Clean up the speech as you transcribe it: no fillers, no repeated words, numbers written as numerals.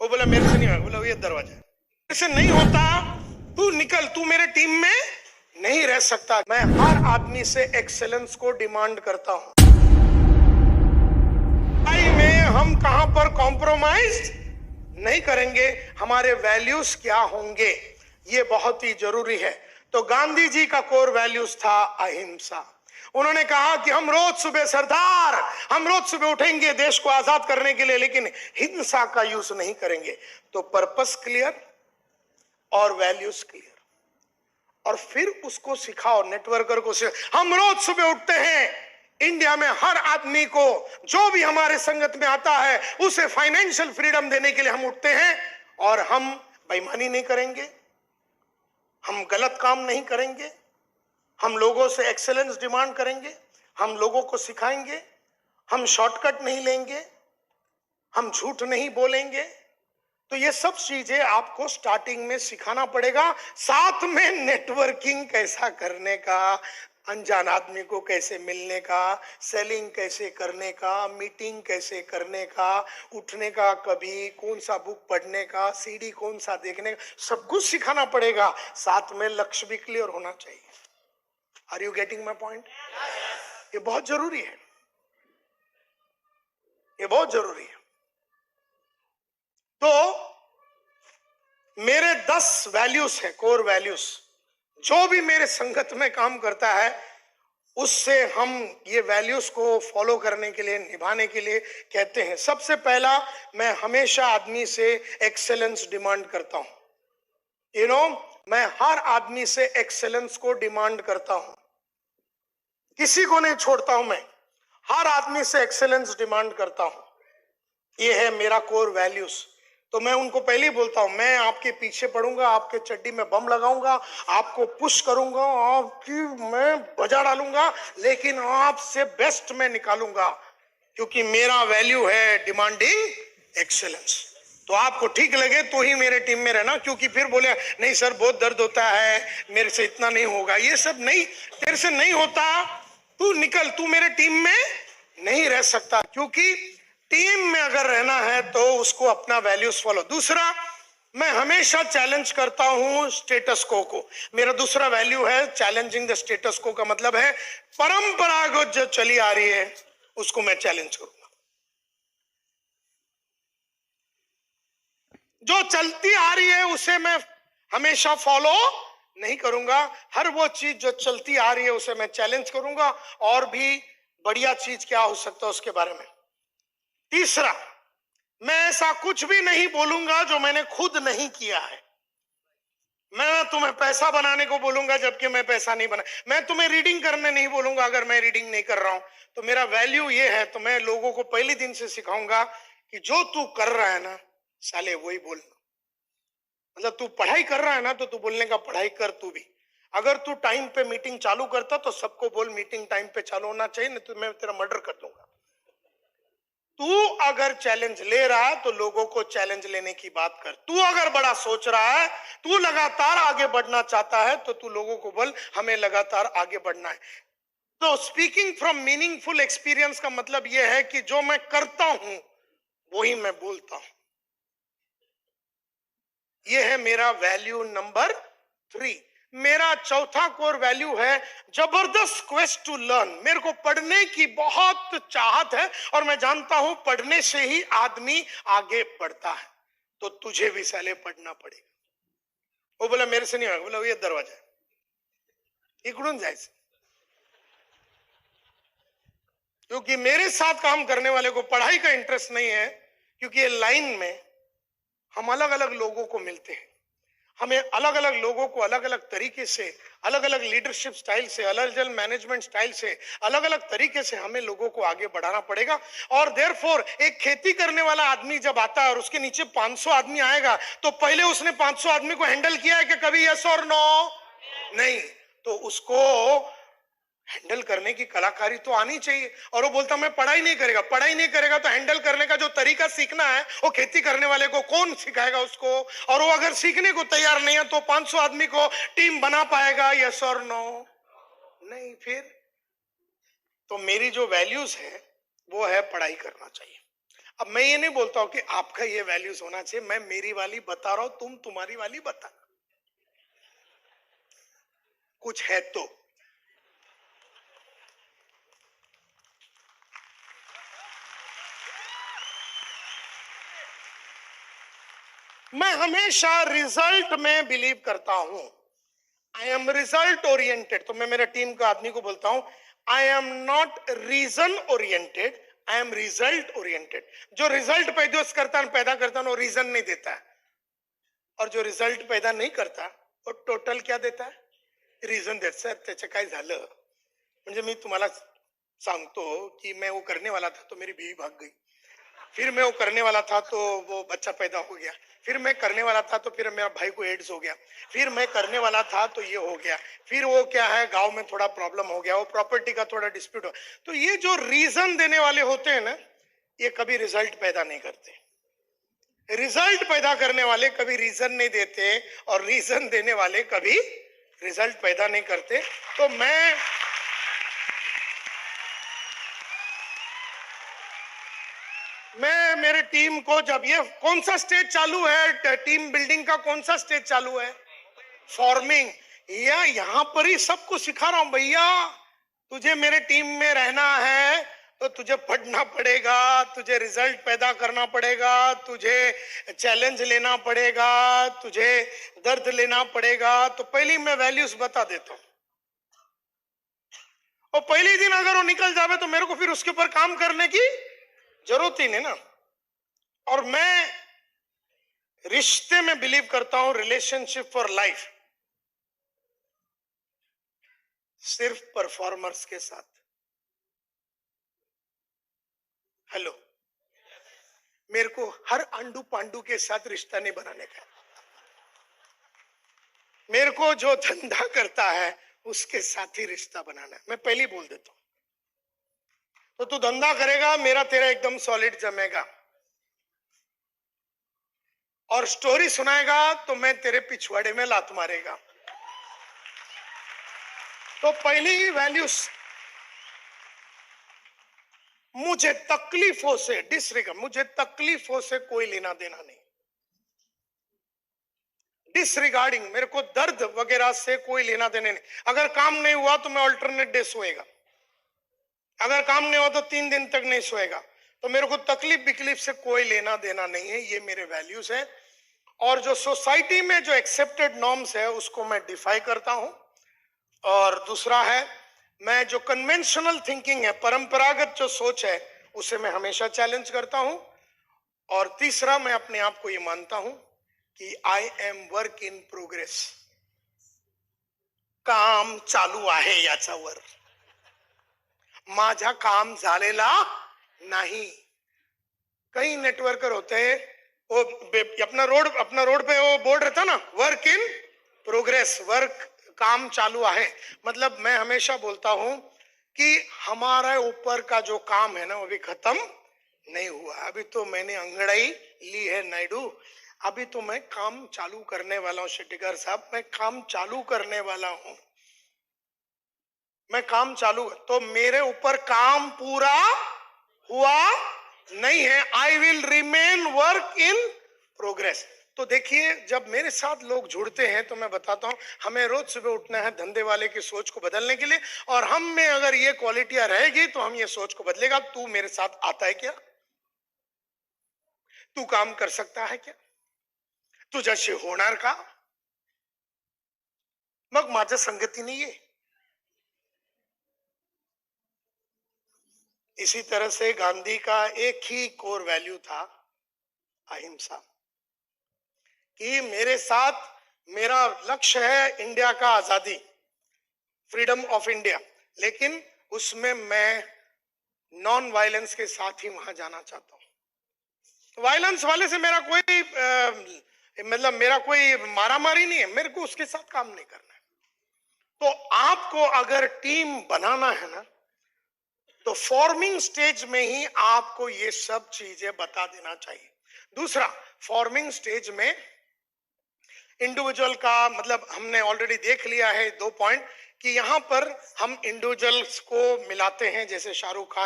वो बोला मेरे से नहीं होगा। बोला ये दरवाजा है, मेरे से नहीं होता, तू निकल, तू मेरे टीम में नहीं रह सकता। मैं हर आदमी से एक्सेलेंस को डिमांड करता हूं। भाई में हम कहां पर कॉम्प्रोमाइज नहीं करेंगे, हमारे वैल्यूज क्या होंगे ये बहुत ही जरूरी है। तो गांधी जी का कोर वैल्यूज था अहिंसा। उन्होंने कहा कि हम रोज सुबह सरदार, हम रोज सुबह उठेंगे देश को आजाद करने के लिए, लेकिन हिंसा का यूज नहीं करेंगे। तो पर्पस क्लियर और वैल्यूज क्लियर, और फिर उसको सिखाओ, नेटवर्कर को सिखाओ। हम रोज सुबह उठते हैं, इंडिया में हर आदमी को जो भी हमारे संगत में आता है उसे फाइनेंशियल फ्रीडम देने के लिए हम उठते हैं, और हम बेईमानी नहीं करेंगे, हम गलत काम नहीं करेंगे, हम लोगों से एक्सेलेंस डिमांड करेंगे, हम लोगों को सिखाएंगे, हम शॉर्टकट नहीं लेंगे, हम झूठ नहीं बोलेंगे। तो ये सब चीजें आपको स्टार्टिंग में सिखाना पड़ेगा। साथ में नेटवर्किंग कैसा करने का, अनजान आदमी को कैसे मिलने का, सेलिंग कैसे करने का, मीटिंग कैसे करने का, उठने का कभी, कौन सा बुक पढ़ने का, सीडी कौन सा देखने का, सब कुछ सिखाना पड़ेगा। साथ में लक्ष्य भी क्लियर होना चाहिए। Are you getting my point? ये बहुत जरूरी है, ये बहुत जरूरी है। तो मेरे 10 वैल्यूज हैं, कोर वैल्यूज। जो भी मेरे संगत में काम करता है उससे हम ये वैल्यूज को फॉलो करने के लिए, निभाने के लिए कहते हैं। सबसे पहला, मैं हमेशा आदमी से एक्सेलेंस डिमांड करता हूं। मैं हर आदमी से एक्सेलेंस को डिमांड करता हूं, किसी को नहीं छोड़ता हूं। मैं हर आदमी से एक्सेलेंस डिमांड करता हूं। ये है मेरा कोर वैल्यूज। तो मैं उनको पहले ही बोलता हूं, मैं आपके पीछे पड़ूंगा, आपके चड्डी में बम लगाऊंगा, आपको पुश करूंगा, आपकी मैं बजा डालूंगा, लेकिन आपसे बेस्ट मैं निकालूंगा, क्योंकि मेरा वैल्यू है डिमांडिंग एक्सेलेंस। तो आपको ठीक लगे तो ही मेरे टीम में रहना, क्योंकि फिर बोले नहीं सर बहुत दर्द होता है, मेरे से इतना नहीं होगा, ये सब नहीं, तेरे से नहीं होता, तू निकल, तू मेरे टीम में नहीं रह सकता। क्योंकि टीम में अगर रहना है तो उसको अपना वैल्यूज फॉलो। दूसरा, मैं हमेशा चैलेंज करता हूं स्टेटस को। मेरा दूसरा वैल्यू है चैलेंजिंग द स्टेटस को, का मतलब है परंपरागत जो चली आ रही है उसको मैं चैलेंज करूंगा। जो चलती आ रही है उसे मैं हमेशा फॉलो नहीं करूंगा। हर वो चीज जो चलती आ रही है उसे मैं चैलेंज करूंगा, और भी बढ़िया चीज क्या हो सकता है उसके बारे में। तीसरा, मैं ऐसा कुछ भी नहीं बोलूंगा जो मैंने खुद नहीं किया है। मैं तुम्हें पैसा बनाने को बोलूंगा जबकि मैं पैसा नहीं बना। मैं तुम्हें रीडिंग करने नहीं बोलूंगा अगर मैं रीडिंग नहीं कर रहा हूं। तो मेरा वैल्यू ये है, तो मैं लोगों को पहले दिन से सिखाऊंगा कि जो तू कर रहा है ना साले वही बोलना। मतलब तू पढ़ाई कर रहा है ना तो तू बोलने का पढ़ाई कर तू भी। अगर तू टाइम पे मीटिंग चालू करता तो सबको बोल मीटिंग टाइम पे चालू होना चाहिए, नहीं तो मैं तेरा मर्डर कर दूंगा। तू अगर चैलेंज ले रहा है तो लोगों को चैलेंज लेने की बात कर। तू अगर बड़ा सोच रहा है, तू लगातार आगे बढ़ना चाहता है, तो तू लोगों को बोल हमें लगातार आगे बढ़ना है। तो स्पीकिंग फ्रॉम मीनिंगफुल एक्सपीरियंस का मतलब यह है कि जो मैं करता हूं वही मैं बोलता हूं। यह है मेरा वैल्यू नंबर 3। मेरा चौथा कोर वैल्यू है जबरदस्त क्वेस्ट टू लर्न। मेरे को पढ़ने की बहुत चाहत है, और मैं जानता हूं पढ़ने से ही आदमी आगे बढ़ता है। तो तुझे भी साले पढ़ना पड़ेगा। वो बोला मेरे से नहीं होगा। बोला ये दरवाजा है, इकडून जायचं। क्योंकि मेरे साथ काम करने वाले को पढ़ाई का इंटरेस्ट नहीं है, क्योंकि ये लाइन में हम अलग अलग लोगों को मिलते हैं। हमें अलग अलग लोगों को अलग अलग तरीके से, अलग अलग लीडरशिप स्टाइल से, अलग अलग मैनेजमेंट स्टाइल से, अलग अलग तरीके से हमें लोगों को आगे बढ़ाना पड़ेगा। और देयरफॉर एक खेती करने वाला आदमी जब आता है और उसके नीचे 500 आदमी आएगा, तो पहले उसने 500 आदमी को हैंडल किया है कि कभी यस और नो? नहीं। तो उसको हैंडल करने की कलाकारी तो आनी चाहिए। और वो बोलता मैं पढ़ाई नहीं करेगा। पढ़ाई नहीं करेगा तो हैंडल करने का जो तरीका सीखना है वो खेती करने वाले को कौन सिखाएगा उसको? और वो अगर सीखने को तैयार नहीं है तो 500 आदमी को टीम बना पाएगा? यस और नो? नहीं। फिर तो मेरी जो वैल्यूज है वो है पढ़ाई करना चाहिए। अब मैं ये नहीं बोलता हूं कि आपका ये वैल्यूज होना चाहिए, मैं मेरी वाली बता रहा हूं, तुम तुम्हारी वाली बता, कुछ है तो। मैं हमेशा रिजल्ट में बिलीव करता हूं। I am result oriented. तो मैं मेरे टीम का आदमी को बोलता हूं, I am not reason oriented, I am result oriented. जो रिजल्ट पैदा करता है वो रीजन नहीं देता है, और जो रिझल्ट पैदा नहीं करता वो टोटल क्या देता है, रिझन देत. सर त्याचं काय झालं म्हणजे मी तुम्हाला सांगतो की मैं वो करने वाला था तो मेरी बीवी भाग गई, फिर मैं वो करने वाला था तो वो बच्चा पैदा हो गया, फिर मैं करने वाला था तो फिर मेरा भाई को एड्स हो गया, फिर मैं करने वाला था तो ये हो गया, फिर वो क्या है गांव में थोड़ा प्रॉब्लम हो गया, वो प्रॉपर्टी का थोड़ा डिस्प्यूट हो. तो ये जो रीजन देने वाले होते हैं ना, ये कभी रिजल्ट पैदा नहीं करते. रिजल्ट पैदा करने वाले कभी रीजन नहीं देते, और रीजन देने वाले कभी रिजल्ट पैदा नहीं करते. तो मैं मेरे टीम को, जब ये कौन सा स्टेज चालू है, टीम बिल्डिंग का कौन सा स्टेज चालू है, फॉर्मिंग, या यहां पर ही सबको सिखा रहा हूं, भैया तुझे मेरे टीम में रहना है तो तुझे पढ़ना पड़ेगा, तुझे रिजल्ट पैदा करना पड़ेगा, तुझे चैलेंज लेना पड़ेगा, तुझे दर्द लेना पड़ेगा. तो पहली मैं वैल्यूज बता देता हूं, और पहले दिन अगर वो निकल जावे तो मेरे को फिर उसके ऊपर काम करने की जरूरत ही नहीं ना. और मैं रिश्ते में बिलीव करता हूं, रिलेशनशिप फॉर लाइफ, सिर्फ परफॉर्मर्स के साथ. हेलो, मेरे को हर आंडू पांडू के साथ रिश्ता नहीं बनाने का. मेरे को जो धंधा करता है उसके साथ ही रिश्ता बनाना है. मैं पहले बोल देता हूं, तो तू धंधा करेगा, मेरा तेरा एकदम सॉलिड जमेगा, और स्टोरी सुनाएगा तो मैं तेरे पिछवाड़े में लात मारेगा. तो पहली वैल्यूज, मुझे तकलीफों से डिसरिगार्ड, मुझे तकलीफों से कोई लेना देना नहीं. डिसरिगार्डिंग, मेरे को दर्द वगैरह से कोई लेना देना नहीं. अगर काम नहीं हुआ तो मैं अल्टरनेट डे सोएगा, अगर काम नहीं हुआ तो 3 दिन तक नहीं सोएगा. तो मेरे को तकलीफ बिकलीफ से कोई लेना देना नहीं है. ये मेरे वैल्यूज हैं. और जो सोसाइटी में जो एक्सेप्टेड नॉर्म्स है उसको मैं डिफाई करता हूं. और दूसरा है, मैं जो कन्वेंशनल थिंकिंग है, परंपरागत जो सोच है, उसे मैं हमेशा चैलेंज करता हूं. और तीसरा, मैं अपने आप को ये मानता हूं कि I am work in progress. काम चालू आहे याच्यावर, माझा काम झालेला नहीं. कई नेटवर्कर होते हैं, वो अपना रोड पे वो बोर्ड रहता ना, वर्क इन प्रोग्रेस, वर्क, काम चालू है. मतलब मैं हमेशा बोलता हूं कि हमारे ऊपर का जो काम है ना, वो भी खत्म नहीं हुआ. अभी तो मैंने अंगड़ाई ली है नायडू, अभी तो मैं काम चालू करने वाला हूं. शेट्टीकर साहब, मैं काम चालू करने वाला हूं, मैं काम चालू. तो मेरे ऊपर काम पूरा हुआ नहीं है. I will remain work in progress. तो देखिए, जब मेरे साथ लोग जुड़ते हैं तो मैं बताता हूं, हमें रोज सुबह उठना है धंधे वाले की सोच को बदलने के लिए, और हम में अगर ये क्वालिटियां रहेगी तो हम ये सोच को बदलेगा. तू मेरे साथ आता है क्या, तू काम कर सकता है क्या, तुझ्याशी होणार का, मग माझ्या संगतीने ये. इसी तरह से गांधी का एक ही कोर वैल्यू था, अहिंसा. कि मेरे साथ, मेरा लक्ष्य है इंडिया का आजादी, फ्रीडम ऑफ इंडिया, लेकिन उसमें मैं नॉन वायलेंस के साथ ही वहां जाना चाहता हूं. वायलेंस वाले से मेरा कोई मतलब मेरा कोई मारामारी नहीं है, मेरे को उसके साथ काम नहीं करना है. तो आपको अगर टीम बनाना है ना, तो फॉर्मिंग स्टेज में ही आपको ये सब चीजें बता देना चाहिए. दूसरा, फॉर्मिंग स्टेज में इंडिविजुअल का मतलब हमने ऑलरेडी देख लिया है 2 पॉइंट, कि यहां पर हम इंडिविजुअल्स को मिलाते हैं, जैसे शाहरुख खान